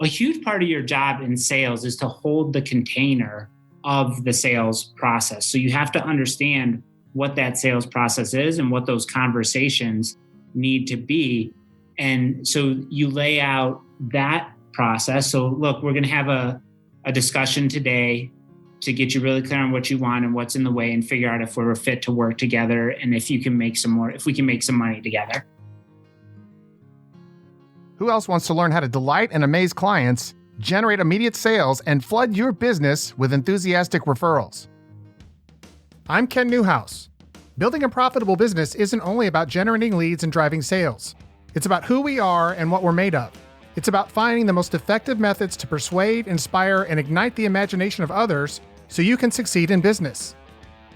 a huge part of your job in sales is to hold the container of the sales process. So you have to understand what that sales process is and what those conversations need to be. And so you lay out that process. So look, we're going to have a discussion today to get you really clear on what you want and what's in the way and figure out if we're a fit to work together and if we can make some money together. Who else wants to learn how to delight and amaze clients, generate immediate sales, and flood your business with enthusiastic referrals? I'm Ken Newhouse. Building a profitable business isn't only about generating leads and driving sales. It's about who we are and what we're made of. It's about finding the most effective methods to persuade, inspire, and ignite the imagination of others so you can succeed in business.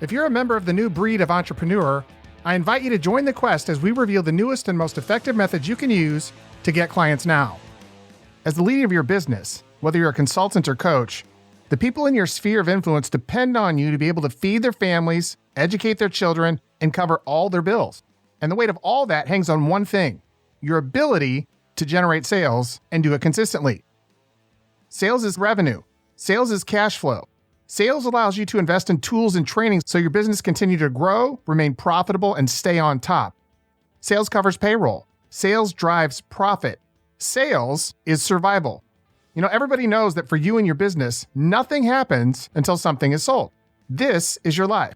If you're a member of the new breed of entrepreneur, I invite you to join the quest as we reveal the newest and most effective methods you can use to get clients now. As the leader of your business, whether you're a consultant or coach, the people in your sphere of influence depend on you to be able to feed their families, educate their children, and cover all their bills. And the weight of all that hangs on one thing: your ability to generate sales and do it consistently. Sales is revenue. Sales is cash flow. Sales allows you to invest in tools and training so your business continue to grow, remain profitable, and stay on top. Sales covers payroll. Sales drives profit. Sales is survival. Everybody knows that for you and your business, nothing happens until something is sold. This is your life.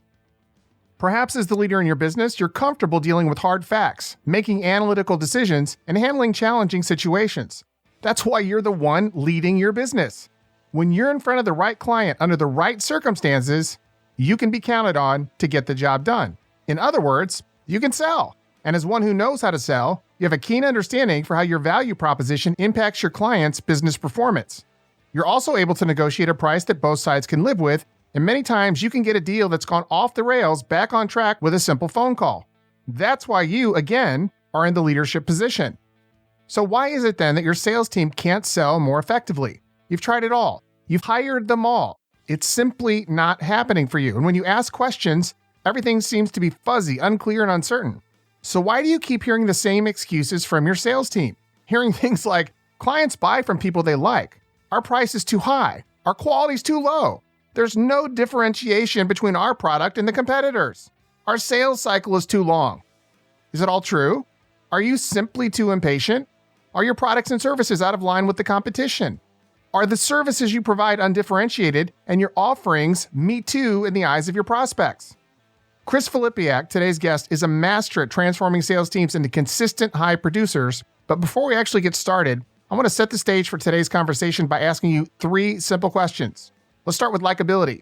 Perhaps as the leader in your business, you're comfortable dealing with hard facts, making analytical decisions, and handling challenging situations. That's why you're the one leading your business. When you're in front of the right client under the right circumstances, you can be counted on to get the job done. In other words, you can sell. And as one who knows how to sell, you have a keen understanding for how your value proposition impacts your client's business performance. You're also able to negotiate a price that both sides can live with, and many times you can get a deal that's gone off the rails back on track with a simple phone call. That's why you, again, are in the leadership position. So why is it then that your sales team can't sell more effectively? You've tried it all. You've hired them all. It's simply not happening for you. And when you ask questions, everything seems to be fuzzy, unclear, and uncertain. So why do you keep hearing the same excuses from your sales team? Hearing things like, clients buy from people they like. Our price is too high. Our quality is too low. There's no differentiation between our product and the competitors. Our sales cycle is too long. Is it all true? Are you simply too impatient? Are your products and services out of line with the competition? Are the services you provide undifferentiated and your offerings me too in the eyes of your prospects? Chris Filipiak, today's guest, is a master at transforming sales teams into consistent high producers. But before we actually get started, I want to set the stage for today's conversation by asking you 3 simple questions. Let's start with likability.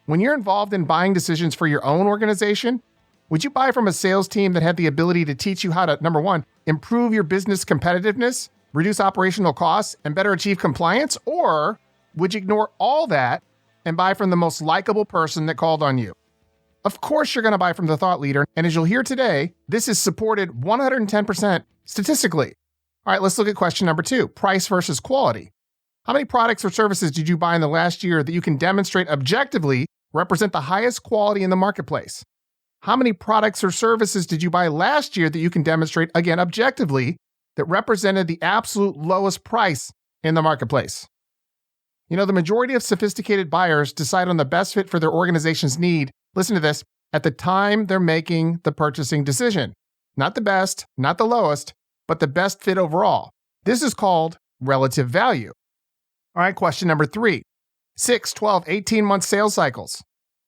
When you're involved in buying decisions for your own organization, would you buy from a sales team that had the ability to teach you how to, number 1, improve your business competitiveness, reduce operational costs, and better achieve compliance? Or would you ignore all that and buy from the most likable person that called on you? Of course, you're going to buy from the thought leader. And as you'll hear today, this is supported 110% statistically. All right, let's look at question number 2, price versus quality. How many products or services did you buy in the last year that you can demonstrate objectively represent the highest quality in the marketplace? How many products or services did you buy last year that you can demonstrate, again, objectively, that represented the absolute lowest price in the marketplace? The majority of sophisticated buyers decide on the best fit for their organization's need, listen to this, at the time they're making the purchasing decision. Not the best, not the lowest, but the best fit overall. This is called relative value. All right, question number 3, 6, 12, 18-month sales cycles.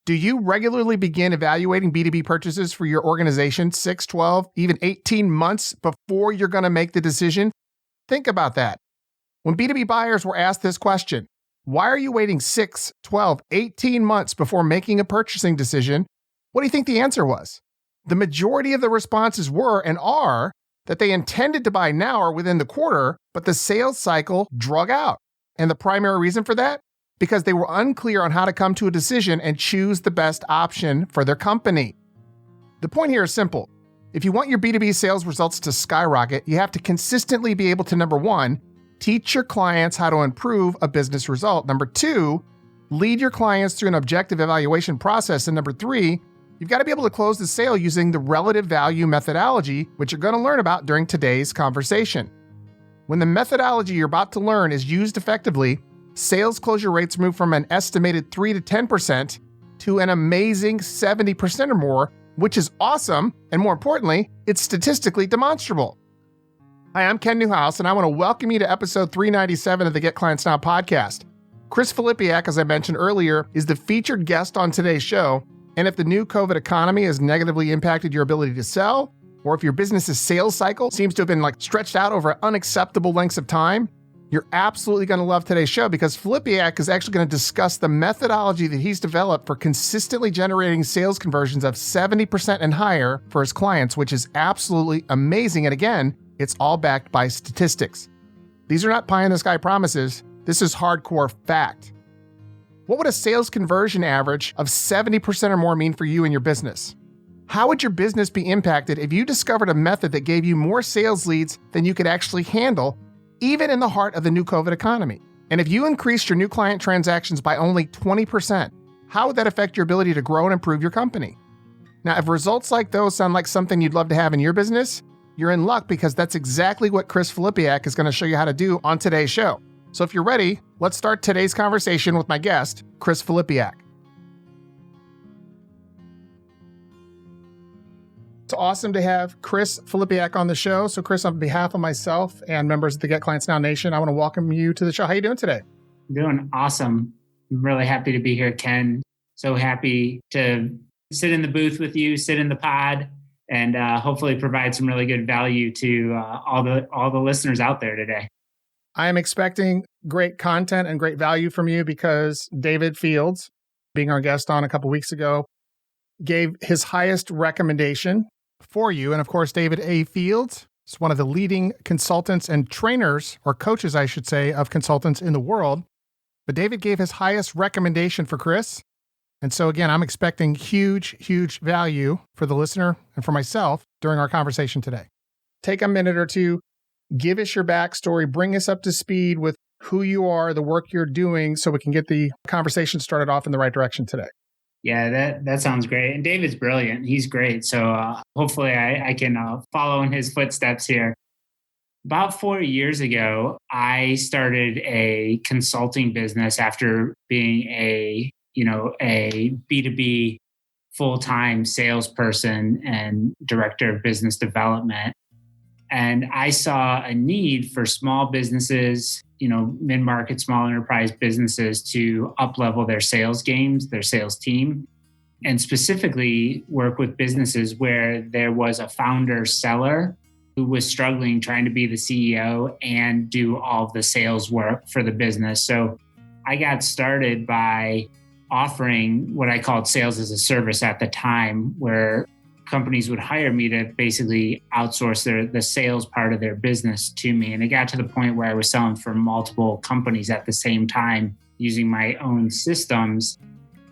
Do you regularly begin evaluating B2B purchases for your organization 6, 12, even 18 months before you're going to make the decision? Think about that. When B2B buyers were asked this question, why are you waiting 6, 12, 18 months before making a purchasing decision? What do you think the answer was? The majority of the responses were and are that they intended to buy now or within the quarter, but the sales cycle drug out. And the primary reason for that? Because they were unclear on how to come to a decision and choose the best option for their company. The point here is simple. If you want your B2B sales results to skyrocket, you have to consistently be able to, number 1, teach your clients how to improve a business result. Number 2, lead your clients through an objective evaluation process. And number 3, you've got to be able to close the sale using the relative value methodology, which you're going to learn about during today's conversation. When the methodology you're about to learn is used effectively, sales closure rates move from an estimated 3 to 10% to an amazing 70% or more, which is awesome, and more importantly, it's statistically demonstrable. Hi, I'm Ken Newhouse, and I want to welcome you to episode 397 of the Get Clients Now podcast. Chris Filipiak, as I mentioned earlier, is the featured guest on today's show, and if the new COVID economy has negatively impacted your ability to sell, or if your business's sales cycle seems to have been stretched out over unacceptable lengths of time, you're absolutely going to love today's show because Filipiak is actually going to discuss the methodology that he's developed for consistently generating sales conversions of 70% and higher for his clients, which is absolutely amazing. And again, it's all backed by statistics. These are not pie-in-the-sky promises. This is hardcore fact. What would a sales conversion average of 70% or more mean for you and your business? How would your business be impacted if you discovered a method that gave you more sales leads than you could actually handle, even in the heart of the new COVID economy? And if you increased your new client transactions by only 20%, how would that affect your ability to grow and improve your company? Now, if results like those sound like something you'd love to have in your business, you're in luck because that's exactly what Chris Filipiak is going to show you how to do on today's show. So if you're ready, let's start today's conversation with my guest, Chris Filipiak. It's awesome to have Chris Filipiak on the show. So Chris, on behalf of myself and members of the Get Clients Now Nation, I want to welcome you to the show. How are you doing today? Doing awesome. I'm really happy to be here, Ken. So happy to sit in the booth with you, sit in the pod, and hopefully provide some really good value to all the listeners out there today. I am expecting great content and great value from you because David Fields, being our guest on a couple weeks ago, gave his highest recommendation for you. And of course, David A. Fields is one of the leading consultants and trainers, or coaches, I should say, of consultants in the world. But David gave his highest recommendation for Chris. And so again, I'm expecting huge, huge value for the listener and for myself during our conversation today. Take a minute or two, give us your backstory, bring us up to speed with who you are, the work you're doing, so we can get the conversation started off in the right direction today. Yeah, that sounds great. And David's brilliant. He's great. So hopefully I can follow in his footsteps here. About 4 years ago, I started a consulting business after being a B2B full-time salesperson and director of business development. And I saw a need for small businesses, mid-market, small enterprise businesses to up-level their sales games, their sales team, and specifically work with businesses where there was a founder seller who was struggling trying to be the CEO and do all of the sales work for the business. So I got started by offering what I called sales as a service at the time, where companies would hire me to basically outsource the sales part of their business to me. And it got to the point where I was selling for multiple companies at the same time using my own systems,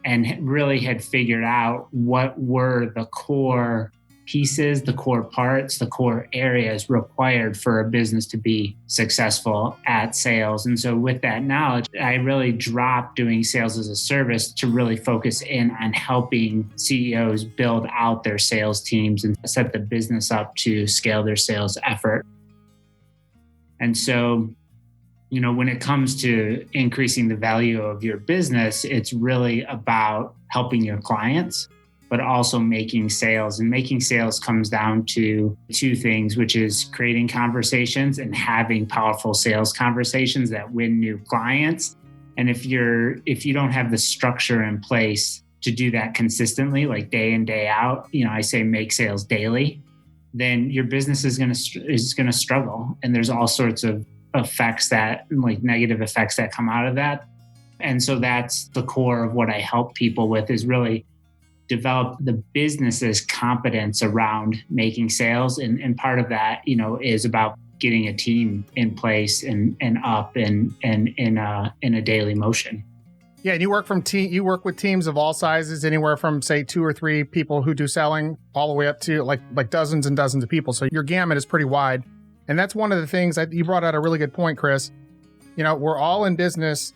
and really had figured out what were the core pieces, the core parts, the core areas required for a business to be successful at sales. And so with that knowledge, I really dropped doing sales as a service to really focus in on helping CEOs build out their sales teams and set the business up to scale their sales effort. And so, when it comes to increasing the value of your business, it's really about helping your clients, but also making sales. And making sales comes down to two things, which is creating conversations and having powerful sales conversations that win new clients. And if you don't have the structure in place to do that consistently, like day in, day out, I say make sales daily, then your business is going to struggle. And there's all sorts of effects negative effects that come out of that. And so that's the core of what I help people with, is really develop the business's competence around making sales. And part of that, is about getting a team in place and up and in a daily motion. Yeah, and you work with teams of all sizes, anywhere from say 2 or 3 people who do selling all the way up to like dozens and dozens of people. So your gamut is pretty wide. And that's one of the things that you brought out a really good point, Chris. We're all in business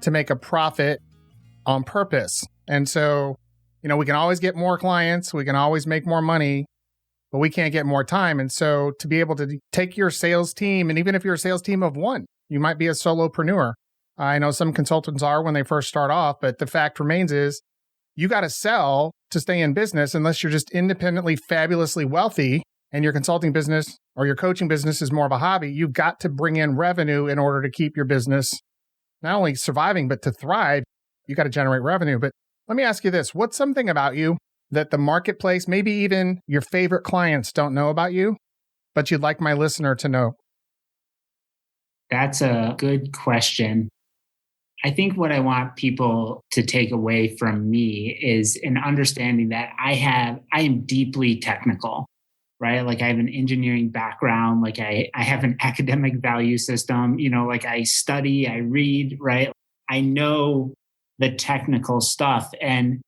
to make a profit on purpose. And so, we can always get more clients, we can always make more money, but we can't get more time. And so to be able to take your sales team, and even if you're a sales team of one, you might be a solopreneur. I know some consultants are when they first start off, but the fact remains is you got to sell to stay in business unless you're just independently fabulously wealthy and your consulting business or your coaching business is more of a hobby. You've got to bring in revenue in order to keep your business not only surviving, but to thrive. You got to generate revenue. But let me ask you this. What's something about you that the marketplace, maybe even your favorite clients don't know about you, but you'd like my listener to know? That's a good question. I think what I want people to take away from me is an understanding that I am deeply technical, right? Like I have an engineering background, like I have an academic value system, like I study, I read, right? I know the technical stuff. And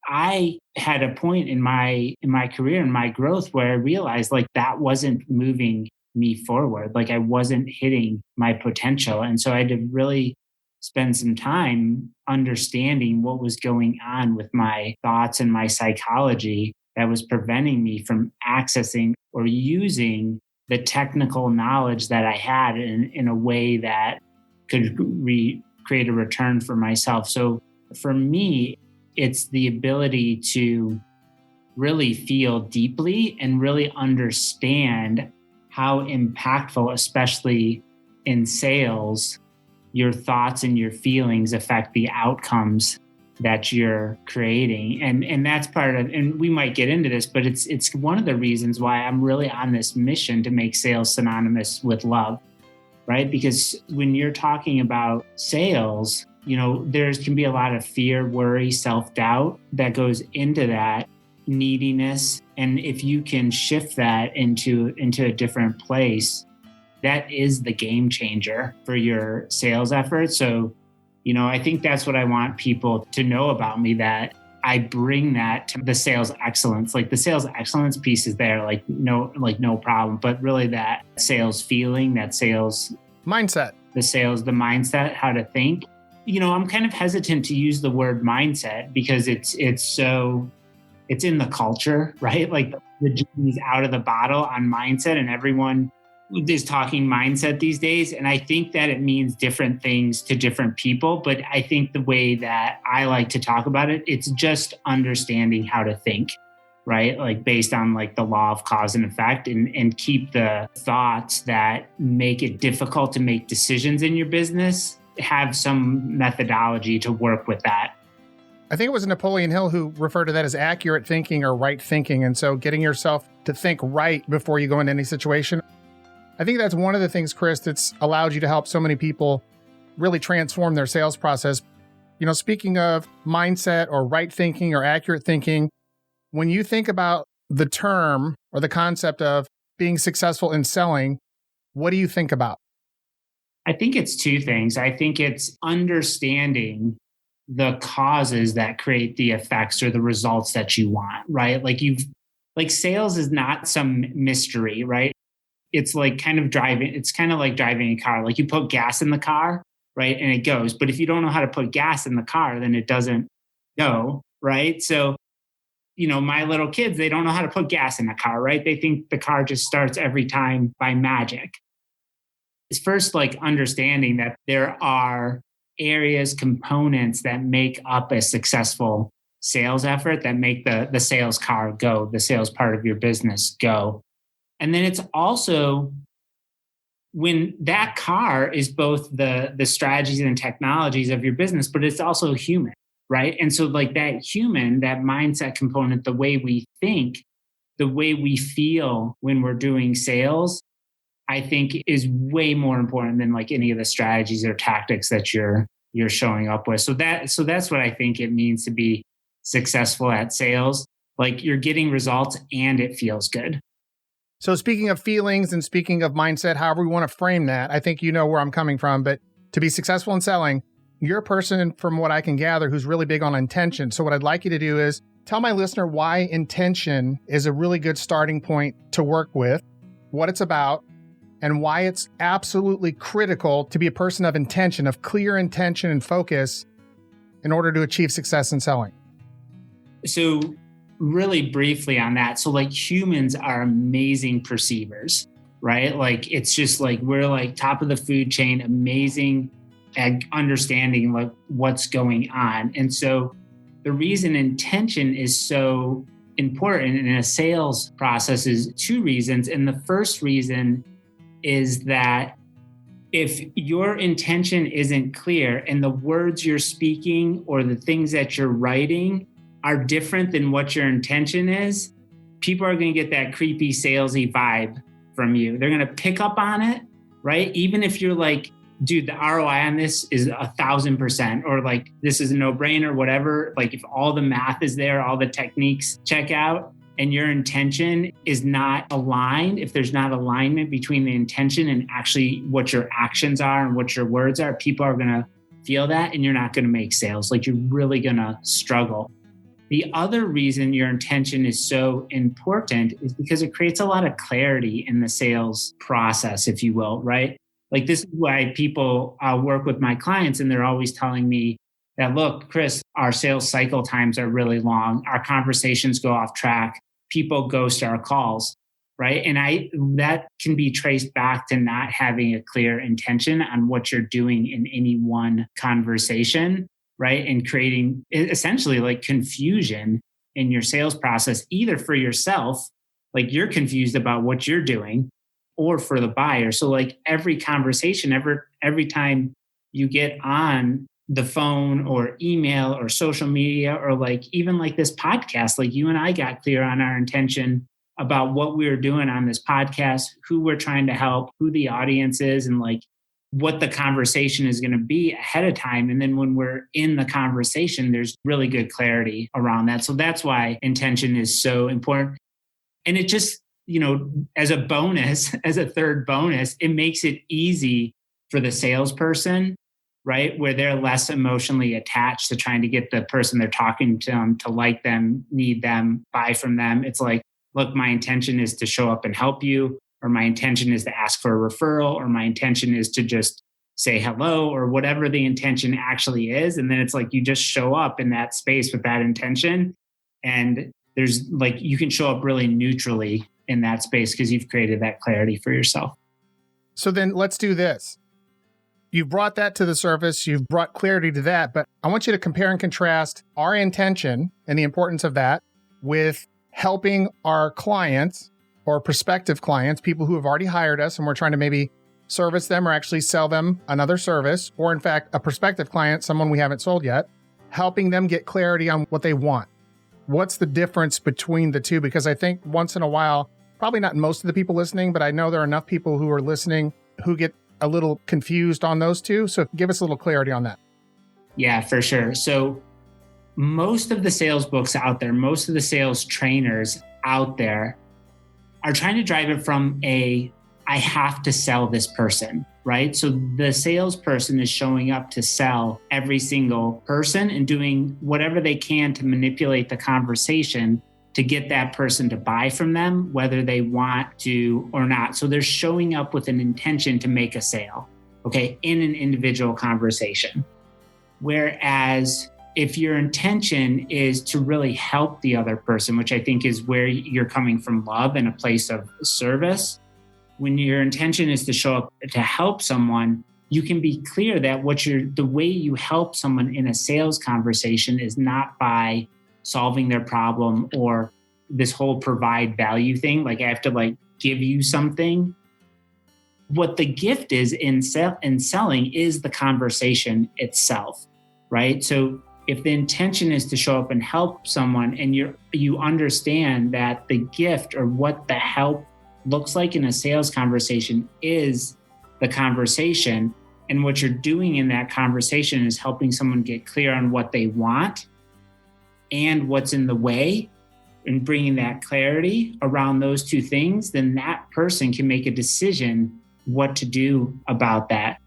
I had a point in my career and my growth where I realized like that wasn't moving me forward. Like I wasn't hitting my potential. And so I had to really spend some time understanding what was going on with my thoughts and my psychology that was preventing me from accessing or using the technical knowledge that I had in a way that could create a return for myself. So for me, it's the ability to really feel deeply and really understand how impactful, especially in sales, your thoughts and your feelings affect the outcomes that you're creating. And that's part of, and we might get into this, but it's one of the reasons why I'm really on this mission to make sales synonymous with love, right? Because when you're talking about sales, there can be a lot of fear, worry, self-doubt that goes into that neediness. And if you can shift that into a different place, that is the game changer for your sales efforts. So, I think that's what I want people to know about me, that I bring that to the sales excellence. Like the sales excellence piece is there, no problem. But really that sales feeling, that sales mindset, the mindset, how to think. I'm kind of hesitant to use the word mindset because it's in the culture, right? Like the genie's out of the bottle on mindset, and everyone is talking mindset these days. And I think that it means different things to different people. But I think the way that I like to talk about it, it's just understanding how to think, right? Like based on like the law of cause and effect, and keep the thoughts that make it difficult to make decisions in your business, have some methodology to work with that. I think it was Napoleon Hill who referred to that as accurate thinking or right thinking. And so getting yourself to think right before you go into any situation. I think that's one of the things, Chris, that's allowed you to help so many people really transform their sales process. Speaking of mindset or right thinking or accurate thinking, when you think about the term or the concept of being successful in selling, what do you think about? I think it's two things. I think it's understanding the causes that create the effects or the results that you want, right? Like sales is not some mystery, right? It's like kind of driving a car. Like you put gas in the car, right? And it goes. But if you don't know how to put gas in the car, then it doesn't go, right? So, my little kids, they don't know how to put gas in the car, right? They think the car just starts every time by magic. It's first like understanding that there are areas, components that make up a successful sales effort, that make the sales car go, the sales part of your business go. And then it's also when that car is both the strategies and technologies of your business, but it's also human, right? And so like that human, that mindset component, the way we think, the way we feel when we're doing sales, I think is way more important than like any of the strategies or tactics that you're showing up with. So that's what I think it means to be successful at sales. Like you're getting results and it feels good. So speaking of feelings and speaking of mindset, however we want to frame that, I think you know where I'm coming from. But to be successful in selling, you're a person, from what I can gather, who's really big on intention. So what I'd like you to do is tell my listener why intention is a really good starting point to work with, what it's about, and why it's absolutely critical to be a person of intention, of clear intention and focus in order to achieve success in selling. So really briefly on that. So like humans are amazing perceivers, right? Like it's just like we're like top of the food chain, amazing at understanding like what's going on. And so the reason intention is so important in a sales process is two reasons. And the first reason is that if your intention isn't clear and the words you're speaking or the things that you're writing are different than what your intention is, people are going to get that creepy salesy vibe from you. They're going to pick up on it, right? Even if you're like, dude, the ROI on this is 1,000%, or like, this is a no-brainer, whatever. Like if all the math is there, all the techniques check out, and your intention is not aligned, if there's not alignment between the intention and actually what your actions are and what your words are, people are going to feel that and you're not going to make sales. Like you're really going to struggle. The other reason your intention is so important is because it creates a lot of clarity in the sales process, if you will, right? Like this is why people work with my clients and they're always telling me that, look, Chris, our sales cycle times are really long. Our conversations go off track. People ghost our calls, right? And that can be traced back to not having a clear intention on what you're doing in any one conversation, right? And creating essentially like confusion in your sales process, either for yourself, like you're confused about what you're doing, or for the buyer. So like every conversation, every time you get on the phone or email or social media, or like even like this podcast, like you and I got clear on our intention about what we were doing on this podcast, who we're trying to help, who the audience is, and like what the conversation is going to be ahead of time. And then when we're in the conversation, there's really good clarity around that. So that's why intention is so important. And it just, as a bonus, as a third bonus, it makes it easy for the salesperson, right? Where they're less emotionally attached to trying to get the person they're talking to like them, need them, buy from them. It's like, look, my intention is to show up and help you, or my intention is to ask for a referral, or my intention is to just say hello, or whatever the intention actually is. And then it's like, you just show up in that space with that intention. And there's like, you can show up really neutrally in that space because you've created that clarity for yourself. So then let's do this. You've brought that to the surface. You've brought clarity to that, but I want you to compare and contrast our intention and the importance of that with helping our clients or prospective clients, people who have already hired us and we're trying to maybe service them or actually sell them another service, or in fact, a prospective client, someone we haven't sold yet, helping them get clarity on what they want. What's the difference between the two? Because I think once in a while, probably not most of the people listening, but I know there are enough people who are listening who get a little confused on those two. So give us a little clarity on that. Yeah, for sure. So most of the sales books out there, most of the sales trainers out there are trying to drive it from I have to sell this person, right? So the salesperson is showing up to sell every single person and doing whatever they can to manipulate the conversation to get that person to buy from them, whether they want to or not. So they're showing up with an intention to make a sale, okay, in an individual conversation. Whereas if your intention is to really help the other person, which I think is where you're coming from, love and a place of service, when your intention is to show up to help someone, you can be clear that the way you help someone in a sales conversation is not by solving their problem or this whole provide value thing. Like I have to like give you something. What the gift is in selling is the conversation itself, right? So if the intention is to show up and help someone, and you understand that the gift or what the help looks like in a sales conversation is the conversation, and what you're doing in that conversation is helping someone get clear on what they want and what's in the way, and bringing that clarity around those two things, then that person can make a decision what to do about that.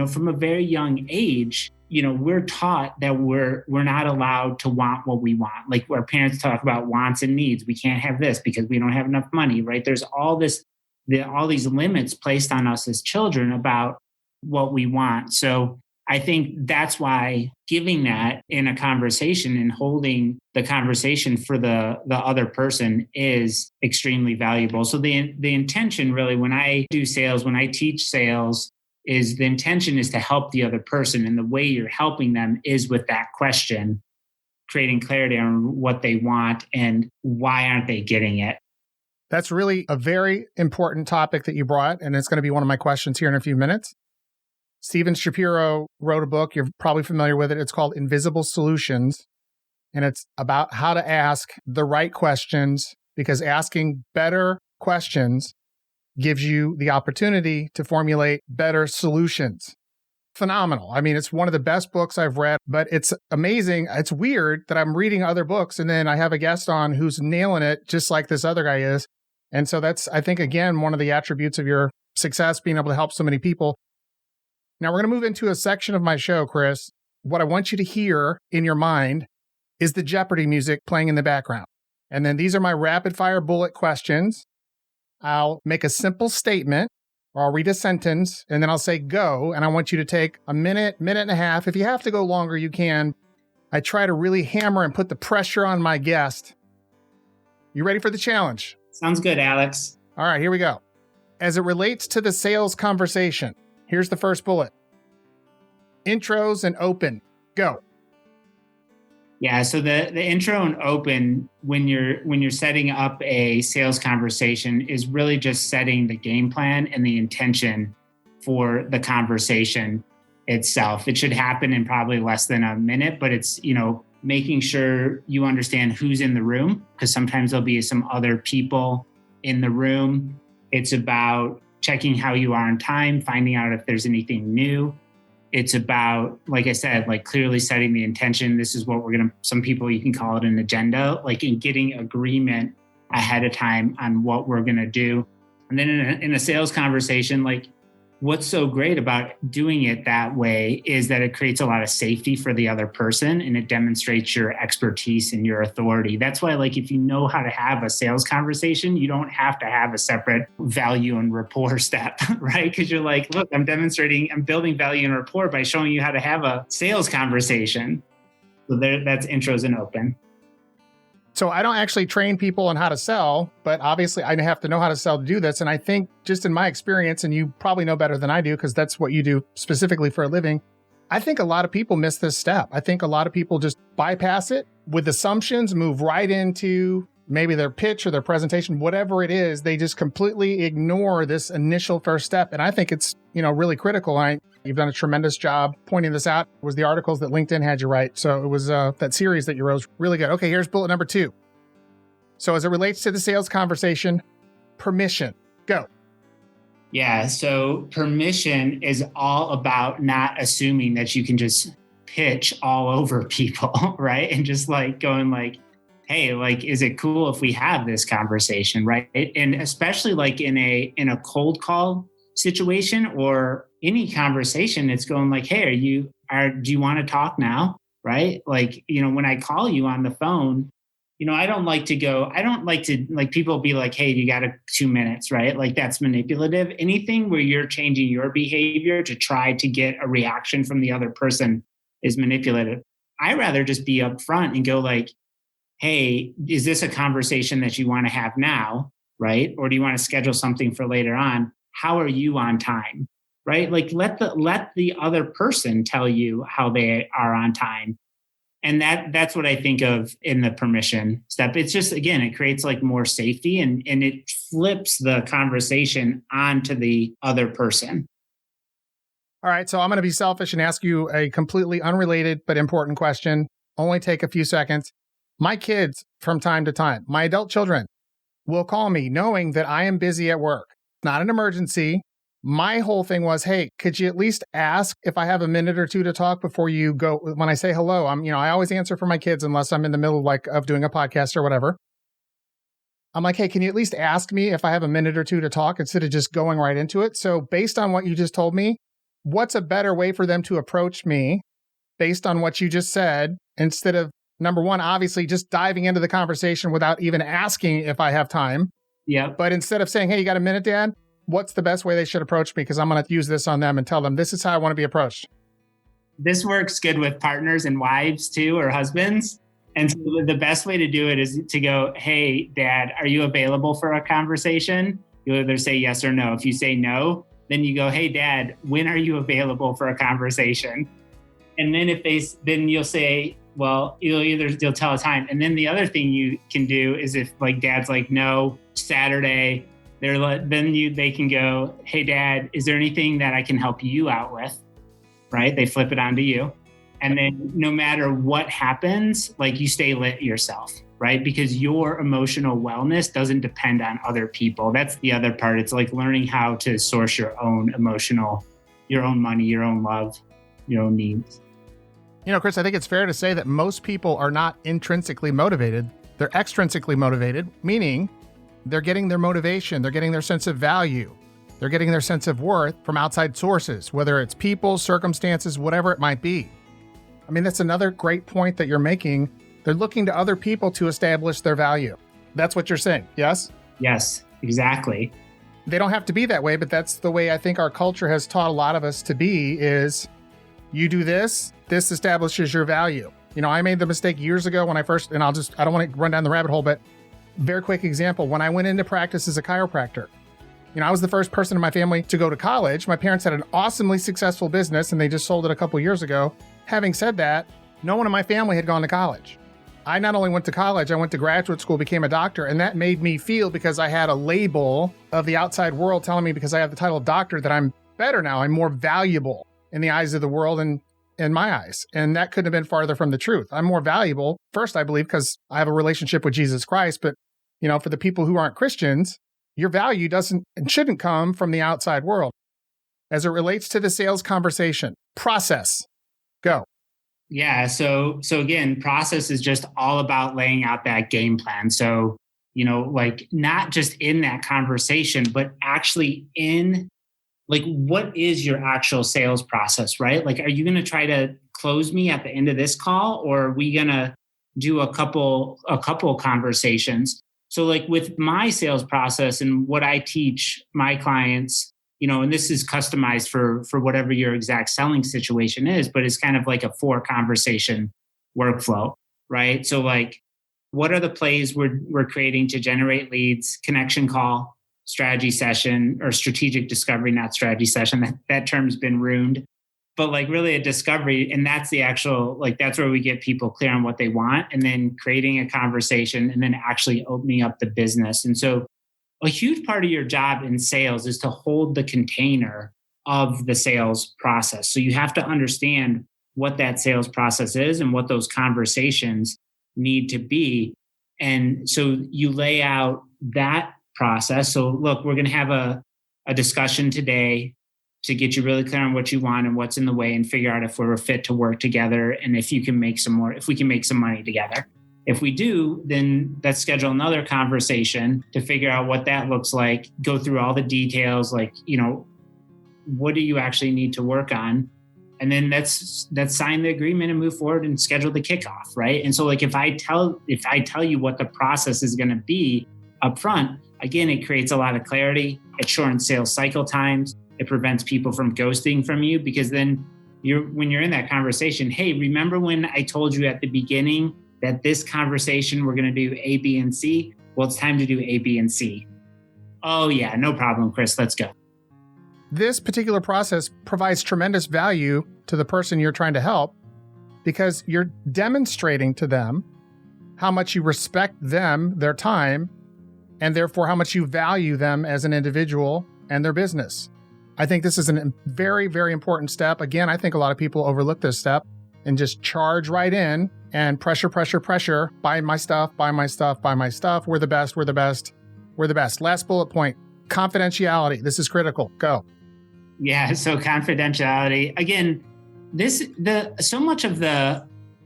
From a very young age, we're taught that we're not allowed to want what we want. Like our parents talk about wants and needs. We can't have this because we don't have enough money, right? There's all these limits placed on us as children about what we want. So I think that's why giving that in a conversation and holding the conversation for the other person is extremely valuable. So the intention really, when I do sales, when I teach sales, is the intention is to help the other person. And the way you're helping them is with that question, creating clarity on what they want and why aren't they getting it. That's really a very important topic that you brought, and it's going to be one of my questions here in a few minutes. Steven Shapiro wrote a book. You're probably familiar with it. It's called Invisible Solutions, and it's about how to ask the right questions, because asking better questions gives you the opportunity to formulate better solutions. Phenomenal. I mean, it's one of the best books I've read, but it's amazing. It's weird that I'm reading other books and then I have a guest on who's nailing it just like this other guy is. And so that's, I think, again, one of the attributes of your success, being able to help so many people. Now, we're going to move into a section of my show, Chris. What I want you to hear in your mind is the Jeopardy music playing in the background. And then these are my rapid fire bullet questions. I'll make a simple statement, or I'll read a sentence, and then I'll say go. And I want you to take a minute, minute and a half. If you have to go longer, you can. I try to really hammer and put the pressure on my guest. You ready for the challenge? Sounds good, Alex. All right, here we go. As it relates to the sales conversation, here's the first bullet. Intros and open. Go. Yeah, so the intro and open when you're setting up a sales conversation is really just setting the game plan and the intention for the conversation itself. It should happen in probably less than a minute, but it's, making sure you understand who's in the room, because sometimes there'll be some other people in the room. It's about checking how you are on time, finding out if there's anything new. It's about, like I said, clearly setting the intention. This is what some people, you can call it an agenda, in getting agreement ahead of time on what we're going to do. And then in a sales conversation, what's so great about doing it that way is that it creates a lot of safety for the other person, and it demonstrates your expertise and your authority. That's why, if you know how to have a sales conversation, you don't have to have a separate value and rapport step, right? Because you're look, I'm building value and rapport by showing you how to have a sales conversation. So that's intros and open. So I don't actually train people on how to sell, but obviously I have to know how to sell to do this. And I think just in my experience, and you probably know better than I do, because that's what you do specifically for a living, I think a lot of people miss this step. I think a lot of people just bypass it with assumptions, move right into maybe their pitch or their presentation, whatever it is. They just completely ignore this initial first step. And I think it's, really critical. You've done a tremendous job pointing this out. It was the articles that LinkedIn had you write. So it was that series that you wrote was really good. Okay, here's bullet number 2. So as it relates to the sales conversation, permission. Go. Yeah, so permission is all about not assuming that you can just pitch all over people, right? And just going hey, is it cool if we have this conversation, right? And especially in a cold call situation or any conversation, it's going hey, do you want to talk now? Right? When I call you on the phone, I don't like to people be hey, you got 2 minutes, right? That's manipulative. Anything where you're changing your behavior to try to get a reaction from the other person is manipulative. I rather just be upfront and go hey, is this a conversation that you want to have now? Right? Or do you want to schedule something for later on? How are you on time? Right? Let the other person tell you how they are on time. And that's what I think of in the permission step. It's just, again, it creates more safety and it flips the conversation onto the other person. All right. So I'm going to be selfish and ask you a completely unrelated but important question. Only take a few seconds. My kids, from time to time, my adult children, will call me knowing that I am busy at work. Not an emergency. My whole thing was, hey, could you at least ask if I have a minute or two to talk before you go? When I say hello, I always answer for my kids unless I'm in the middle of doing a podcast or whatever. I'm hey, can you at least ask me if I have a minute or two to talk instead of just going right into it? So based on what you just told me, what's a better way for them to approach me based on what you just said, instead of, number one, obviously just diving into the conversation without even asking if I have time. Yeah. But instead of saying, hey, you got a minute, Dad? What's the best way they should approach me? Because I'm going to use this on them and tell them, this is how I want to be approached. this works good with partners and wives too, or husbands. And so the best way to do it is to go, hey, Dad, are you available for a conversation? You either say yes or no. If you say no, then you go, hey, Dad, when are you available for a conversation? And then then you'll say, well, you'll tell a time. And then the other thing you can do is if like Dad's like, no, Saturday, they can go, hey, Dad, is there anything that I can help you out with? Right? They flip it onto you. And then no matter what happens, like you stay lit yourself, right? Because your emotional wellness doesn't depend on other people. That's the other part. It's like learning how to source your own your own money, your own love, your own needs. Chris, I think it's fair to say that most people are not intrinsically motivated. They're extrinsically motivated, meaning they're getting their motivation, they're getting their sense of value, they're getting their sense of worth from outside sources, whether it's people, circumstances, whatever it might be. I mean, that's another great point that you're making. They're looking to other people to establish their value. That's what you're saying, yes? Yes, exactly. They don't have to be that way, but that's the way I think our culture has taught a lot of us to be is you do this establishes your value. I made the mistake years ago when I don't want to run down the rabbit hole, but very quick example. When I went into practice as a chiropractor, I was the first person in my family to go to college. My parents had an awesomely successful business and they just sold it a couple years ago. Having said that, no one in my family had gone to college. I not only went to college, I went to graduate school, became a doctor, and that made me feel, because I had a label of the outside world telling me because I have the title of doctor that I'm better now. I'm more valuable in the eyes of the world and in my eyes. And that couldn't have been farther from the truth. I'm more valuable, first, I believe, because I have a relationship with Jesus Christ. But, for the people who aren't Christians, your value doesn't and shouldn't come from the outside world. As it relates to the sales conversation, process, go. Yeah. So again, process is just all about laying out that game plan. So, like not just in that conversation, but actually in like, what is your actual sales process, right? Like, are you going to try to close me at the end of this call, or are we going to do a couple conversations? So like with my sales process and what I teach my clients, and this is customized for whatever your exact selling situation is, but it's kind of like a 4 conversation workflow, right? So like, what are the plays we're creating to generate leads? Connection call, strategy session, or strategic discovery, not strategy session. That term's been ruined, but like really a discovery. And that's the actual, like, that's where we get people clear on what they want, and then creating a conversation and then actually opening up the business. And so a huge part of your job in sales is to hold the container of the sales process. So you have to understand what that sales process is and what those conversations need to be. And so you lay out that process. So look, we're going to have a discussion today to get you really clear on what you want and what's in the way, and figure out if we're fit to work together and if we can make some money together. If we do, then let's schedule another conversation to figure out what that looks like, go through all the details, like, what do you actually need to work on? And then let's sign the agreement and move forward and schedule the kickoff, right? And so like if I tell you what the process is going to be up front, again, it creates a lot of clarity. It shortens sales cycle times. It prevents people from ghosting from you, because then when you're in that conversation, hey, remember when I told you at the beginning that this conversation, we're going to do A, B, and C? Well, it's time to do A, B, and C. Oh yeah, no problem, Chris, let's go. This particular process provides tremendous value to the person you're trying to help, because you're demonstrating to them how much you respect them, their time, and therefore how much you value them as an individual and their business. I think this is a very, very important step. Again, I think a lot of people overlook this step and just charge right in and pressure, buy my stuff. We're the best. Last bullet point, confidentiality. This is critical. Go. Yeah. So confidentiality, again,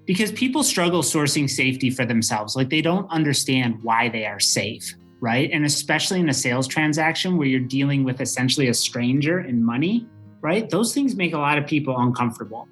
because people struggle sourcing safety for themselves. Like they don't understand why they are safe, right? And especially in a sales transaction where you're dealing with essentially a stranger and money, right? Those things make a lot of people uncomfortable.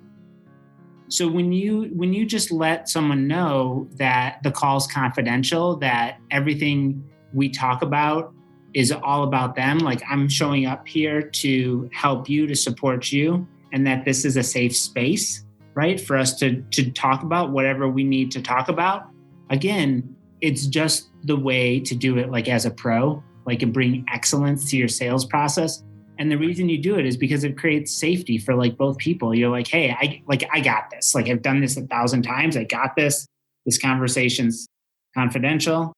So when you just let someone know that the call's confidential, that everything we talk about is all about them, like I'm showing up here to help you, to support you, and that this is a safe space, right? For us to talk about whatever we need to talk about. Again, it's just the way to do it like as a pro, like and bring excellence to your sales process. And the reason you do it is because it creates safety for like both people. You're like, hey, I got this. Like I've done this 1,000 times. I got this. This conversation's confidential.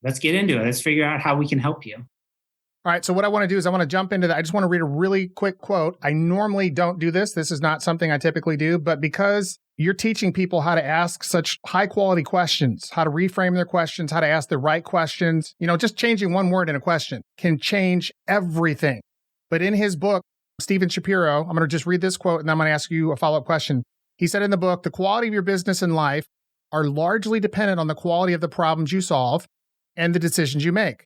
Let's get into it. Let's figure out how we can help you. All right. So what I want to do is I want to jump into that. I just want to read a really quick quote. I normally don't do this. This is not something I typically do, but because you're teaching people how to ask such high quality questions, how to reframe their questions, how to ask the right questions, just changing one word in a question can change everything. But in his book, Stephen Shapiro, I'm going to just read this quote and then I'm going to ask you a follow-up question. He said in the book, the quality of your business and life are largely dependent on the quality of the problems you solve and the decisions you make.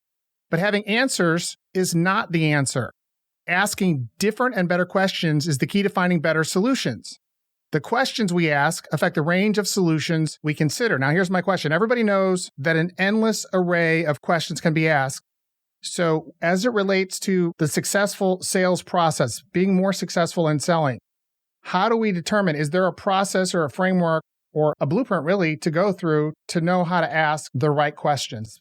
But having answers is not the answer. Asking different and better questions is the key to finding better solutions. The questions we ask affect the range of solutions we consider. Now, here's my question. Everybody knows that an endless array of questions can be asked. So as it relates to the successful sales process, being more successful in selling, how do we determine, is there a process or a framework or a blueprint really to go through to know how to ask the right questions?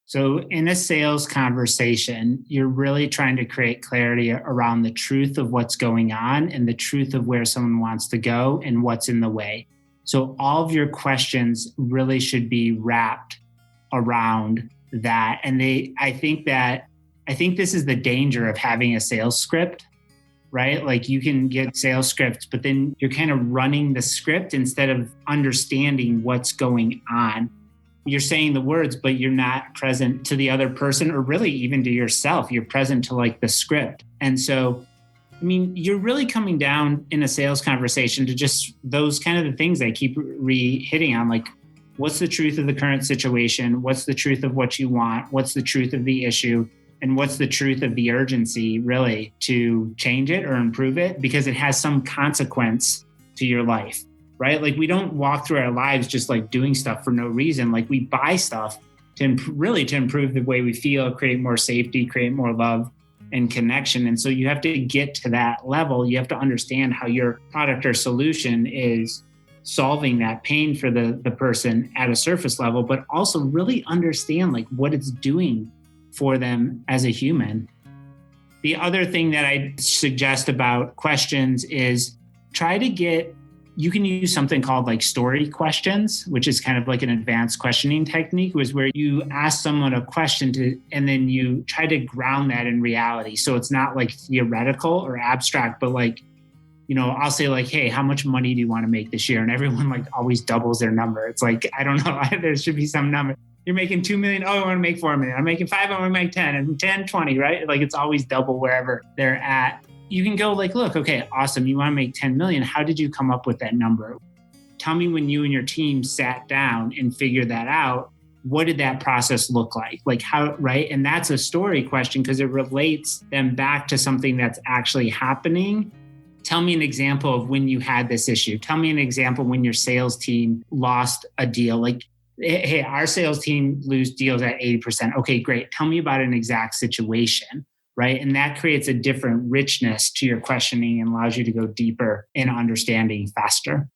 So in a sales conversation, you're really trying to create clarity around the truth of what's going on and the truth of where someone wants to go and what's in the way. So all of your questions really should be wrapped around that. And I think this is the danger of having a sales script, right? Like you can get sales scripts, but then you're kind of running the script instead of understanding what's going on. You're saying the words, but you're not present to the other person or really even to yourself. You're present to like the script. And so, you're really coming down in a sales conversation to just those kind of the things I keep hitting on, like what's the truth of the current situation? What's the truth of what you want? What's the truth of the issue? And what's the truth of the urgency really to change it or improve it? Because it has some consequence to your life. Right? Like we don't walk through our lives just like doing stuff for no reason. Like we buy stuff to improve the way we feel, create more safety, create more love and connection. And so you have to get to that level. You have to understand how your product or solution is solving that pain for the person at a surface level, but also really understand like what it's doing for them as a human. The other thing that I suggest about questions is you can use something called like story questions, which is kind of like an advanced questioning technique, was where you ask someone a question and then you try to ground that in reality. So it's not like theoretical or abstract, but like, I'll say like, hey, how much money do you want to make this year? And everyone like always doubles their number. It's like, I don't know, there should be some number. You're making 2 million. Oh, I want to make 4 million. I'm making 5. I want to make 10 and 10, 20, right? Like it's always double wherever they're at. You can go like, look, okay, awesome. You want to make 10 million. How did you come up with that number? Tell me when you and your team sat down and figured that out. What did that process look like? Like how, right? And that's a story question because it relates them back to something that's actually happening. Tell me an example of when you had this issue. Tell me an example when your sales team lost a deal. Like, hey, our sales team lose deals at 80%. Okay, great. Tell me about an exact situation. Right. And that creates a different richness to your questioning and allows you to go deeper in understanding faster.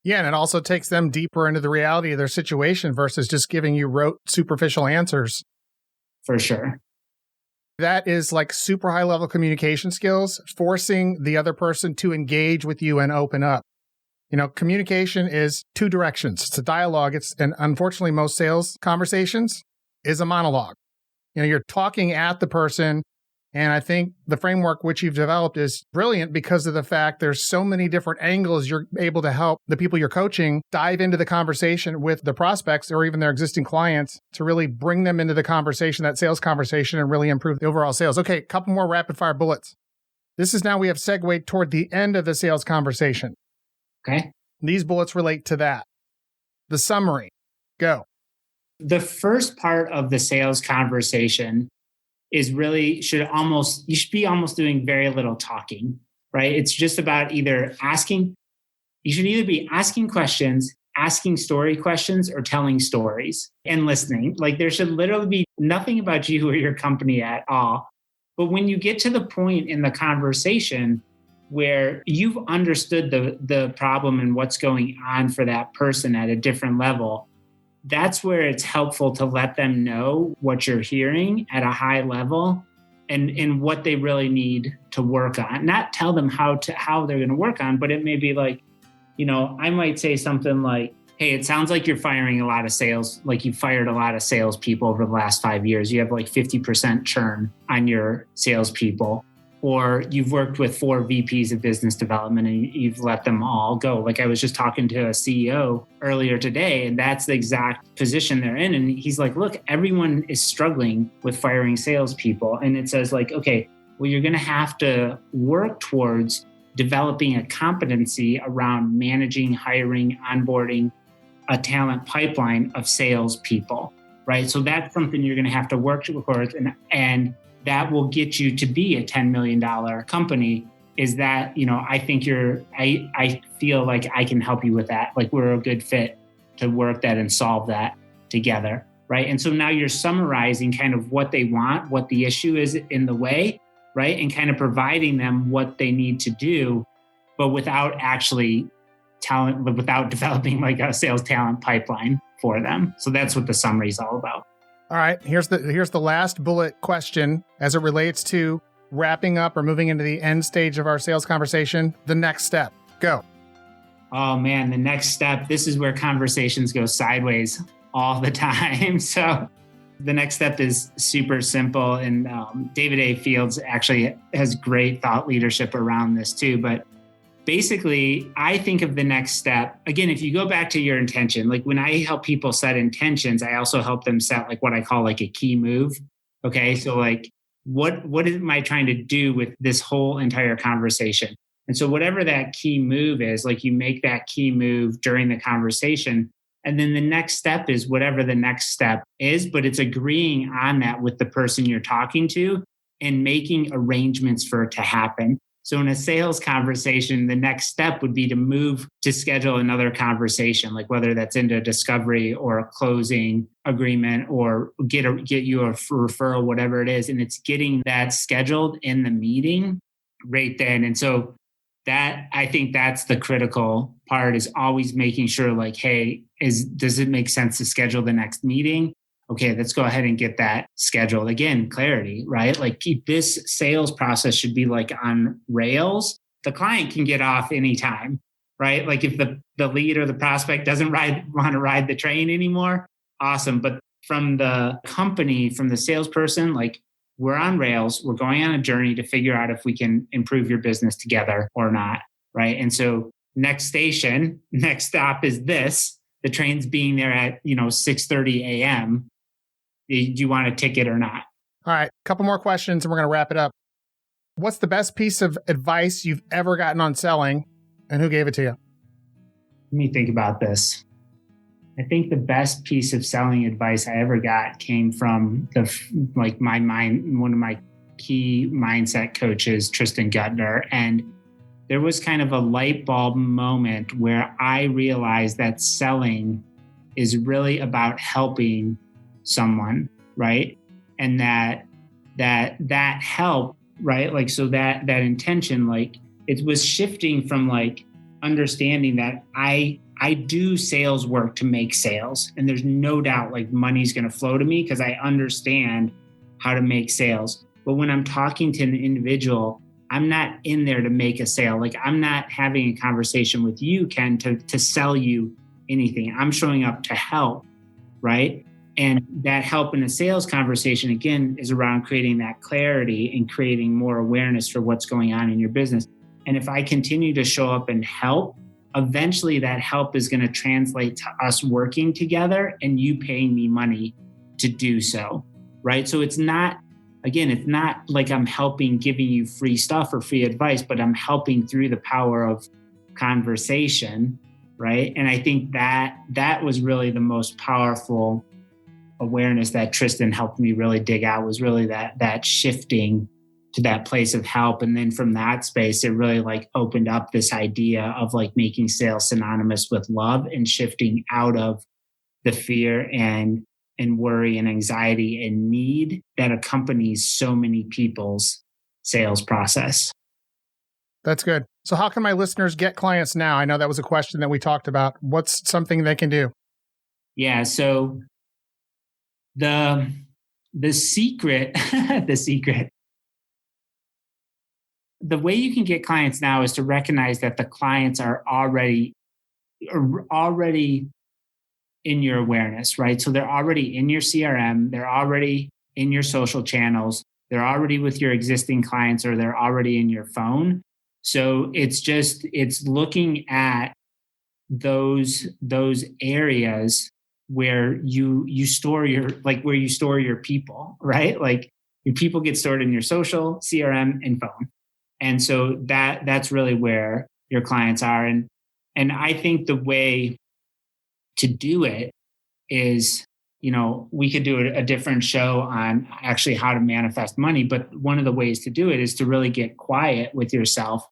Yeah. And it also takes them deeper into the reality of their situation versus just giving you rote, superficial answers. For sure. That is like super high level communication skills, forcing the other person to engage with you and open up. Communication is two directions. It's a dialogue. And unfortunately, most sales conversations is a monologue. You're talking at the person. And I think the framework which you've developed is brilliant because of the fact there's so many different angles you're able to help the people you're coaching dive into the conversation with the prospects or even their existing clients to really bring them into the conversation, that sales conversation, and really improve the overall sales. Okay, a couple more rapid fire bullets. We have segued toward the end of the sales conversation. Okay. These bullets relate to that. The summary. Go. The first part of the sales conversation is really you should be almost doing very little talking, right? It's just about you should either be asking questions, asking story questions, or telling stories and listening. Like there should literally be nothing about you or your company at all. But when you get to the point in the conversation where you've understood the problem and what's going on for that person at a different level, that's where it's helpful to let them know what you're hearing at a high level and what they really need to work on. Not tell them how they're going to work on, but it may be like, I might say something like, hey, it sounds like you're firing a lot of sales, like you fired a lot of salespeople over the last 5 years. You have like 50% churn on your salespeople, or you've worked with 4 VPs of business development and you've let them all go. Like I was just talking to a CEO earlier today, and that's the exact position they're in. And he's like, look, everyone is struggling with firing salespeople. And it says like, okay, well, you're going to have to work towards developing a competency around managing, hiring, onboarding a talent pipeline of salespeople, right? So that's something you're going to have to work towards, and that will get you to be a $10 million company. Is that, I think I feel like I can help you with that. Like we're a good fit to work that and solve that together, right? And so now you're summarizing kind of what they want, what the issue is in the way, right? And kind of providing them what they need to do, but without developing like a sales talent pipeline for them. So that's what the summary is all about. All right, here's the last bullet question as it relates to wrapping up or moving into the end stage of our sales conversation. The next step, go. Oh man, the next step, this is where conversations go sideways all the time. So the next step is super simple. And David A. Fields actually has great thought leadership around this too. But basically, I think of the next step, again, if you go back to your intention, like when I help people set intentions, I also help them set like what I call like a key move. Okay. So like, what am I trying to do with this whole entire conversation? And so whatever that key move is, like you make that key move during the conversation. And then the next step is whatever the next step is, but it's agreeing on that with the person you're talking to and making arrangements for it to happen. So in a sales conversation, the next step would be to move to schedule another conversation, like whether that's into a discovery or a closing agreement or get you a referral, whatever it is. And it's getting that scheduled in the meeting right then. And so that, I think that's the critical part, is always making sure like, hey, does it make sense to schedule the next meeting? Okay, let's go ahead and get that scheduled. Again, clarity, right? Like this sales process should be like on rails. The client can get off anytime, right? Like if the lead or the prospect doesn't want to ride the train anymore, awesome. But from the company, from the salesperson, like we're on rails, we're going on a journey to figure out if we can improve your business together or not, right? And so next stop is this. The train's being there at 6:30 a.m. Do you want a ticket or not? All right, a couple more questions and we're going to wrap it up. What's the best piece of advice you've ever gotten on selling, and who gave it to you? Let me think about this. I think the best piece of selling advice I ever got came from one of my key mindset coaches, Tristan Gutner. And there was kind of a light bulb moment where I realized that selling is really about helping someone, right? And that help, right? Like, so that intention, like it was shifting from like understanding that I do sales work to make sales. And there's no doubt like money's going to flow to me because I understand how to make sales. But when I'm talking to an individual, I'm not in there to make a sale. Like I'm not having a conversation with you, Ken, to sell you anything. I'm showing up to help, right? And that help in a sales conversation, again, is around creating that clarity and creating more awareness for what's going on in your business. And if I continue to show up and help, eventually that help is going to translate to us working together and you paying me money to do so, right? So it's not like I'm helping, giving you free stuff or free advice, but I'm helping through the power of conversation, right? And I think that was really the most powerful awareness that Tristan helped me really dig out, was really that shifting to that place of help. And then from that space, it really like opened up this idea of like making sales synonymous with love and shifting out of the fear and worry and anxiety and need that accompanies so many people's sales process. That's good. So how can my listeners get clients now? I know that was a question that we talked about. What's something they can do? Yeah. So the secret, the way you can get clients now is to recognize that the clients are already in your awareness, right? So they're already in your CRM, they're already in your social channels, they're already with your existing clients, or they're already in your phone. So it's looking at those areas where you store where you store your people, right? Like your people get stored in your social, CRM, and phone. And so that's really where your clients are. And I think the way to do it is, we could do a different show on actually how to manifest money. But one of the ways to do it is to really get quiet with yourself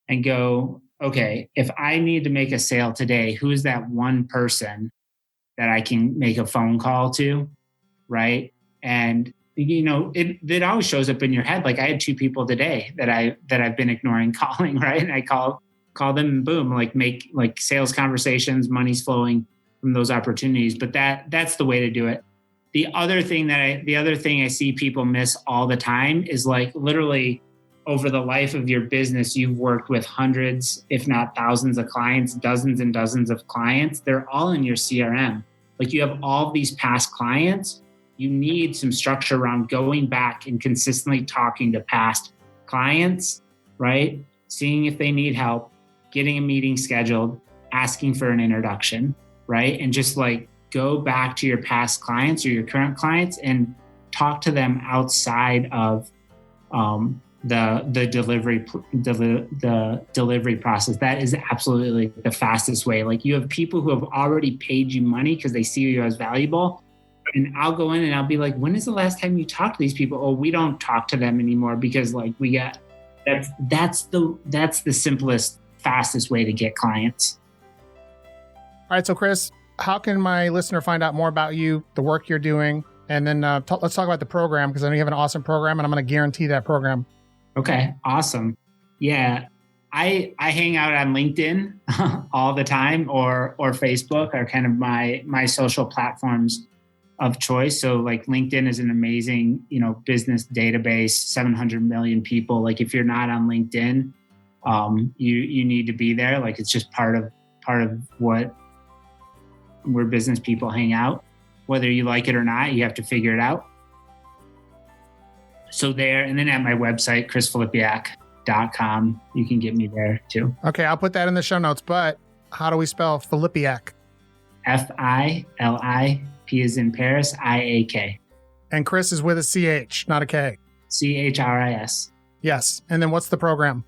and go, okay, if I need to make a sale today, who's that one person that I can make a phone call to, right? And it always shows up in your head. Like I had 2 people today that I've been ignoring calling, right? And I call them and boom, make sales conversations, money's flowing from those opportunities. But that's the way to do it. The other thing I see people miss all the time is literally over the life of your business, you've worked with hundreds, if not thousands of clients, dozens and dozens of clients. They're all in your CRM. You have all these past clients. You need some structure around going back and consistently talking to past clients, right? Seeing if they need help, getting a meeting scheduled, asking for an introduction, right? And just go back to your past clients or your current clients and talk to them outside of the delivery process. That is absolutely the fastest way. You have people who have already paid you money because they see you as valuable. And I'll go in and I'll be like, when is the last time you talked to these people? Oh, we don't talk to them anymore because we got that's the simplest, fastest way to get clients. All right. So Chris, how can my listener find out more about you, the work you're doing? And then let's talk about the program, because I know you have an awesome program and I'm going to guarantee that program. Okay. Awesome. Yeah. I hang out on LinkedIn all the time, or Facebook are kind of my social platforms of choice. So LinkedIn is an amazing, business database, 700 million people. If you're not on LinkedIn, you need to be there. It's just part of where business people hang out. Whether you like it or not, you have to figure it out. So there, and then at my website, chrisfilipiak.com, you can get me there too. Okay, I'll put that in the show notes, but how do we spell Filipiak? Filipi, P as in Paris, IAK. And Chris is with a CH, not a K. CHRIS. Yes. And then what's the program?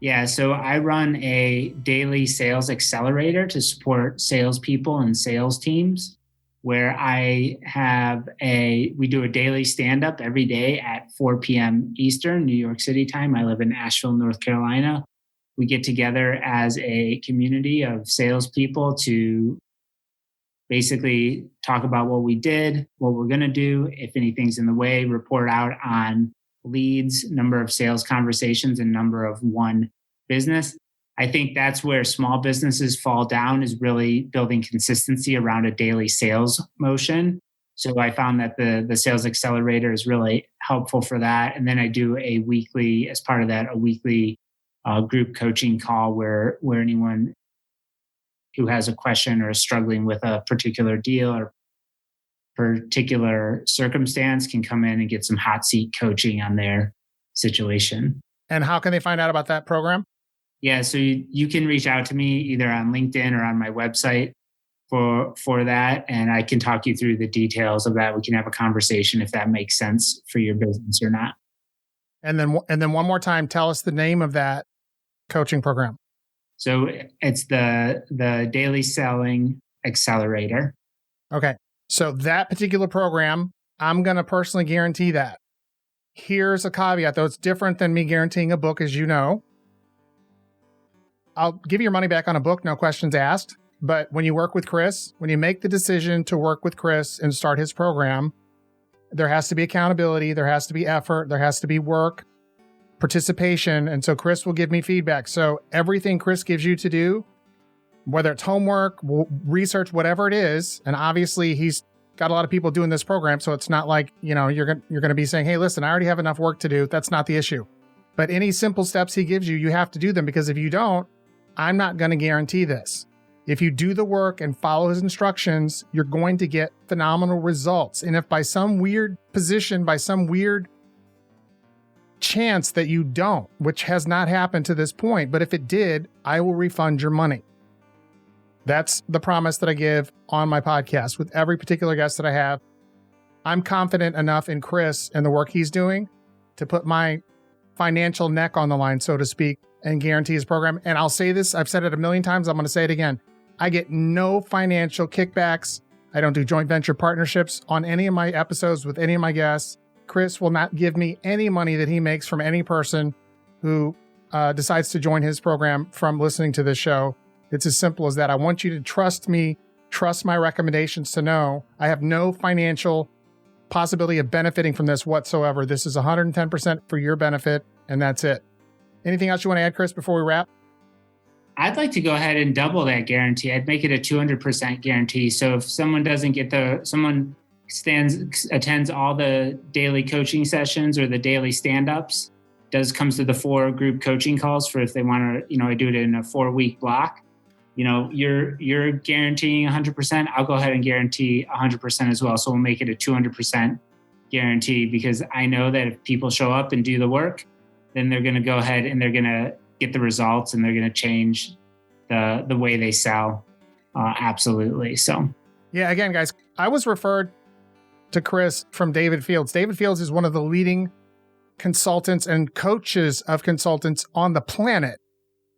Yeah, so I run a daily sales accelerator to support salespeople and sales teams, where we do a daily stand-up every day at 4 p.m. Eastern, New York City time. I live in Asheville, North Carolina. We get together as a community of salespeople to basically talk about what we did, what we're going to do, if anything's in the way, report out on leads, number of sales conversations, and number of won business. I think that's where small businesses fall down, is really building consistency around a daily sales motion. So I found that the sales accelerator is really helpful for that. And then I do a weekly group coaching call where anyone who has a question or is struggling with a particular deal or particular circumstance can come in and get some hot seat coaching on their situation. And how can they find out about that program? Yeah, so you can reach out to me either on LinkedIn or on my website for that, and I can talk you through the details of that. We can have a conversation if that makes sense for your business or not. And then one more time, tell us the name of that coaching program. So it's the Daily Selling Accelerator. Okay, so that particular program, I'm going to personally guarantee that. Here's a caveat, though. It's different than me guaranteeing a book, as you know. I'll give you your money back on a book, no questions asked. But when you work with Chris, when you make the decision to work with Chris and start his program, there has to be accountability, there has to be effort, there has to be work. participation. And so Chris will give me feedback. So everything Chris gives you to do, whether it's homework, research, whatever it is, and obviously he's got a lot of people doing this program, so it's not like, you're going to be saying, hey, listen, I already have enough work to do. That's not the issue. But any simple steps he gives you, you have to do them, because if you don't, I'm not going to guarantee this. If you do the work and follow his instructions, you're going to get phenomenal results. And if by some weird position, by some weird chance that you don't, which has not happened to this point, but if it did, I will refund your money. That's the promise that I give on my podcast with every particular guest that I have. I'm confident enough in Chris and the work he's doing to put my financial neck on the line, so to speak, and guarantee his program. And I'll say this, I've said it a million times, I'm going to say it again. I get no financial kickbacks. I don't do joint venture partnerships on any of my episodes with any of my guests. Chris will not give me any money that he makes from any person who decides to join his program from listening to this show. It's as simple as that. I want you to trust me, trust my recommendations, to know I have no financial possibility of benefiting from this whatsoever. This is 110% for your benefit, and that's it. Anything else you want to add, Chris, before we wrap? I'd like to go ahead and double that guarantee. I'd make it a 200% guarantee. So if someone doesn't get attends all the daily coaching sessions or the daily stand-ups, comes to the 4 group coaching calls for if they want to, I do it in a 4-week block. You're guaranteeing 100%. I'll go ahead and guarantee 100% as well. So we'll make it a 200% guarantee, because I know that if people show up and do the work, then they're going to go ahead and they're going to get the results, and they're going to change the way they sell. Absolutely. So, yeah, again, guys, I was referred to Chris from David Fields. David Fields is one of the leading consultants and coaches of consultants on the planet.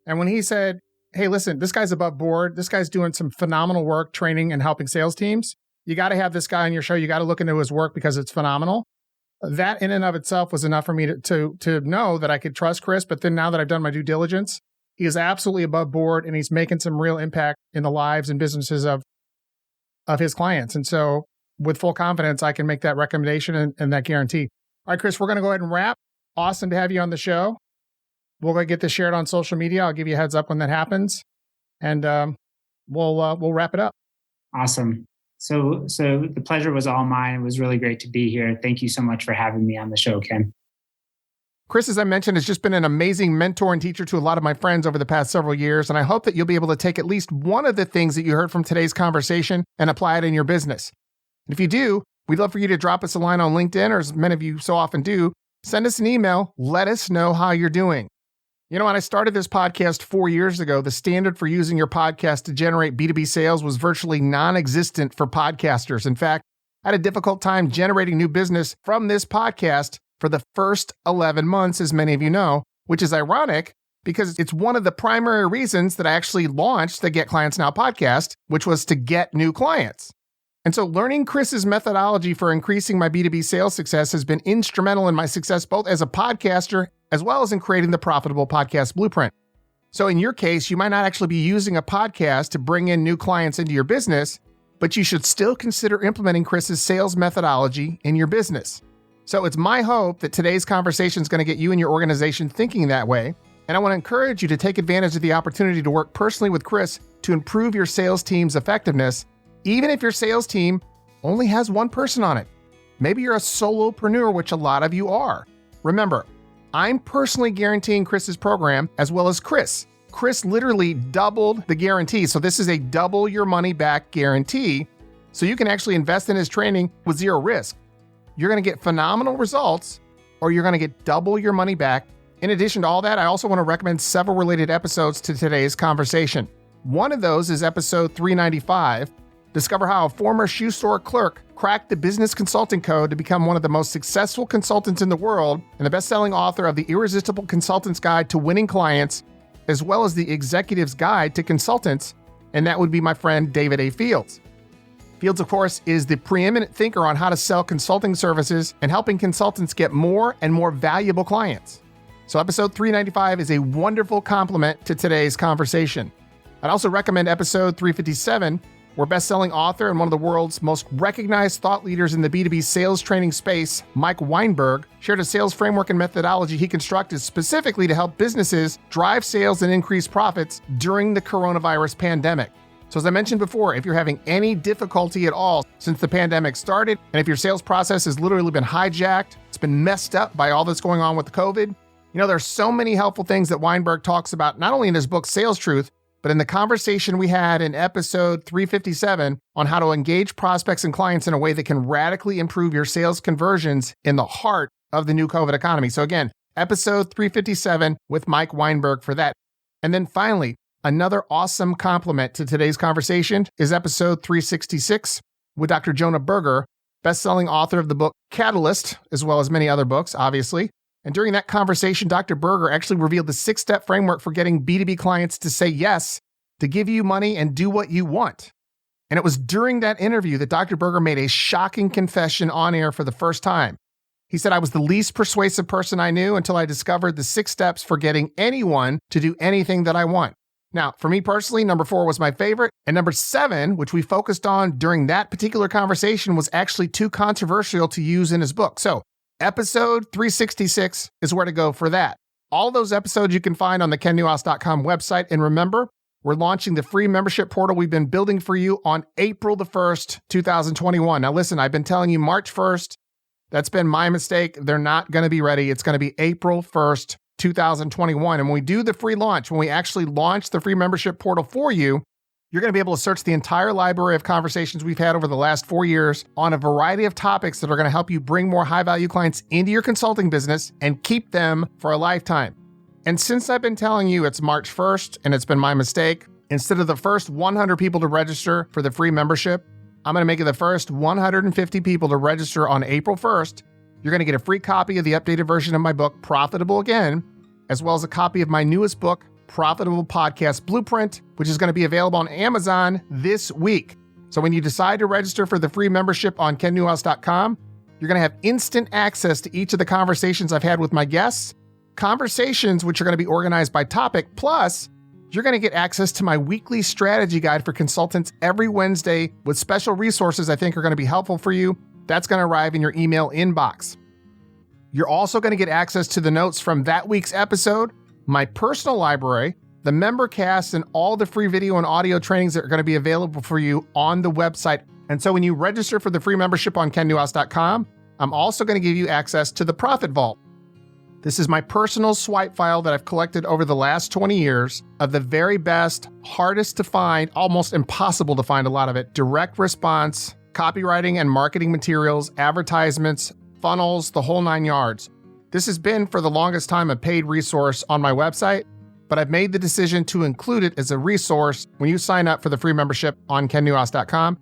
And when he said, hey, listen, this guy's above board, this guy's doing some phenomenal work training and helping sales teams, you got to have this guy on your show. You got to look into his work because it's phenomenal. That in and of itself was enough for me to know that I could trust Chris. But then now that I've done my due diligence, he is absolutely above board, and he's making some real impact in the lives and businesses of his clients. And so with full confidence, I can make that recommendation and that guarantee. All right, Chris, we're going to go ahead and wrap. Awesome to have you on the show. We'll go get this shared on social media. I'll give you a heads up when that happens, and we'll wrap it up. Awesome. So the pleasure was all mine. It was really great to be here. Thank you so much for having me on the show, Ken. Chris, as I mentioned, has just been an amazing mentor and teacher to a lot of my friends over the past several years, and I hope that you'll be able to take at least one of the things that you heard from today's conversation and apply it in your business. And if you do, we'd love for you to drop us a line on LinkedIn, or as many of you so often do, send us an email. Let us know how you're doing. When I started this podcast 4 years ago, the standard for using your podcast to generate B2B sales was virtually non-existent for podcasters. In fact, I had a difficult time generating new business from this podcast for the first 11 months, as many of you know, which is ironic because it's one of the primary reasons that I actually launched the Get Clients Now podcast, which was to get new clients. And so learning Chris's methodology for increasing my B2B sales success has been instrumental in my success, both as a podcaster as well as in creating the Profitable Podcast Blueprint. So in your case, you might not actually be using a podcast to bring in new clients into your business, but you should still consider implementing Chris's sales methodology in your business. So it's my hope that today's conversation is going to get you and your organization thinking that way. And I want to encourage you to take advantage of the opportunity to work personally with Chris to improve your sales team's effectiveness, even if your sales team only has one person on it. Maybe you're a solopreneur, which a lot of you are. Remember, I'm personally guaranteeing Chris's program as well as Chris. Chris literally doubled the guarantee. So this is a double your money back guarantee. So you can actually invest in his training with zero risk. You're going to get phenomenal results, or you're going to get double your money back. In addition to all that, I also want to recommend several related episodes to today's conversation. One of those is episode 395. Discover how a former shoe store clerk cracked the business consulting code to become one of the most successful consultants in the world, and the best-selling author of The Irresistible Consultant's Guide to Winning Clients, as well as The Executive's Guide to Consultants, and that would be my friend David A. Fields. Fields, of course, is the preeminent thinker on how to sell consulting services and helping consultants get more and more valuable clients. So episode 395 is a wonderful complement to today's conversation. I'd also recommend episode 357, where best-selling author and one of the world's most recognized thought leaders in the B2B sales training space, Mike Weinberg, shared a sales framework and methodology he constructed specifically to help businesses drive sales and increase profits during the coronavirus pandemic. So as I mentioned before, if you're having any difficulty at all since the pandemic started, and if your sales process has literally been hijacked, it's been messed up by all that's going on with the COVID, there's so many helpful things that Weinberg talks about, not only in his book, Sales Truth, but in the conversation we had in episode 357 on how to engage prospects and clients in a way that can radically improve your sales conversions in the heart of the new COVID economy. So again, episode 357 with Mike Weinberg for that. And then finally, another awesome complement to today's conversation is episode 366 with Dr. Jonah Berger, best-selling author of the book Catalyst, as well as many other books, obviously. And during that conversation, Dr. Berger actually revealed the 6-step framework for getting B2B clients to say yes, to give you money and do what you want. And it was during that interview that Dr. Berger made a shocking confession on air for the first time. He said, "I was the least persuasive person I knew until I discovered the 6 steps for getting anyone to do anything that I want." Now, for me personally, number 4 was my favorite, and number 7, which we focused on during that particular conversation, was actually too controversial to use in his book. So, episode 366 is where to go for that. All those episodes you can find on the kennewhouse.com website. And remember, we're launching the free membership portal we've been building for you on April the 1st, 2021. Now listen, I've been telling you March 1st. That's been my mistake. They're not going to be ready. It's going to be April 1st, 2021. And when we do the free launch, when we actually launch the free membership portal for you, you're going to be able to search the entire library of conversations we've had over the last 4 years on a variety of topics that are going to help you bring more high-value clients into your consulting business and keep them for a lifetime. And since I've been telling you it's March 1st and it's been my mistake, instead of the first 100 people to register for the free membership, I'm going to make it the first 150 people to register on April 1st. You're going to get a free copy of the updated version of my book, Profitable Again, as well as a copy of my newest book, Profitable Podcast Blueprint, which is going to be available on Amazon this week. So when you decide to register for the free membership on kennewhouse.com, you're going to have instant access to each of the conversations I've had with my guests, conversations which are going to be organized by topic, plus you're going to get access to my weekly strategy guide for consultants every Wednesday with special resources I think are going to be helpful for you. That's going to arrive in your email inbox. You're also going to get access to the notes from that week's episode, my personal library, the member cast, and all the free video and audio trainings that are going to be available for you on the website. And so when you register for the free membership on kennewhouse.com, I'm also going to give you access to the Profit Vault. This is my personal swipe file that I've collected over the last 20 years of the very best, hardest to find, almost impossible to find a lot of it, direct response, copywriting and marketing materials, advertisements, funnels, the whole 9 yards. This has been for the longest time a paid resource on my website, but I've made the decision to include it as a resource when you sign up for the free membership on kennewhouse.com.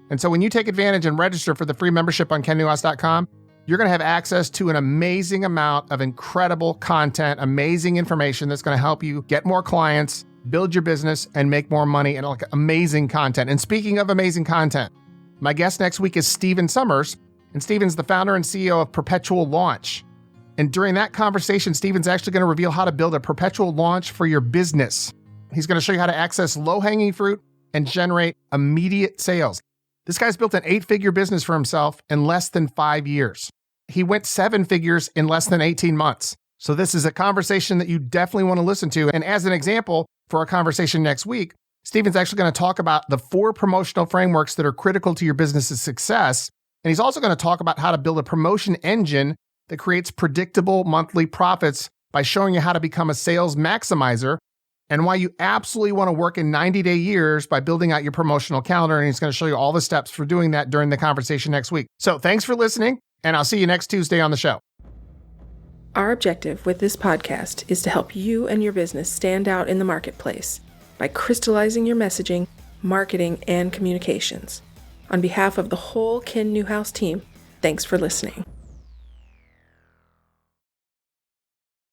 And so when you take advantage and register for the free membership on kennewhouse.com, you're going to have access to an amazing amount of incredible content, amazing information that's going to help you get more clients, build your business, and make more money, and amazing content. And speaking of amazing content, my guest next week is Steven Summers, and Steven's the founder and CEO of Perpetual Launch. And during that conversation, Steven's actually going to reveal how to build a perpetual launch for your business. He's going to show you how to access low-hanging fruit and generate immediate sales. This guy's built an 8-figure business for himself in less than 5 years. He went 7 figures in less than 18 months. So this is a conversation that you definitely want to listen to. And as an example, for our conversation next week, Steven's actually going to talk about the 4 promotional frameworks that are critical to your business's success. And he's also going to talk about how to build a promotion engine that creates predictable monthly profits by showing you how to become a sales maximizer and why you absolutely want to work in 90-day years by building out your promotional calendar. And he's going to show you all the steps for doing that during the conversation next week. So thanks for listening, and I'll see you next Tuesday on the show. Our objective with this podcast is to help you and your business stand out in the marketplace by crystallizing your messaging, marketing, and communications. On behalf of the whole Ken Newhouse team, thanks for listening.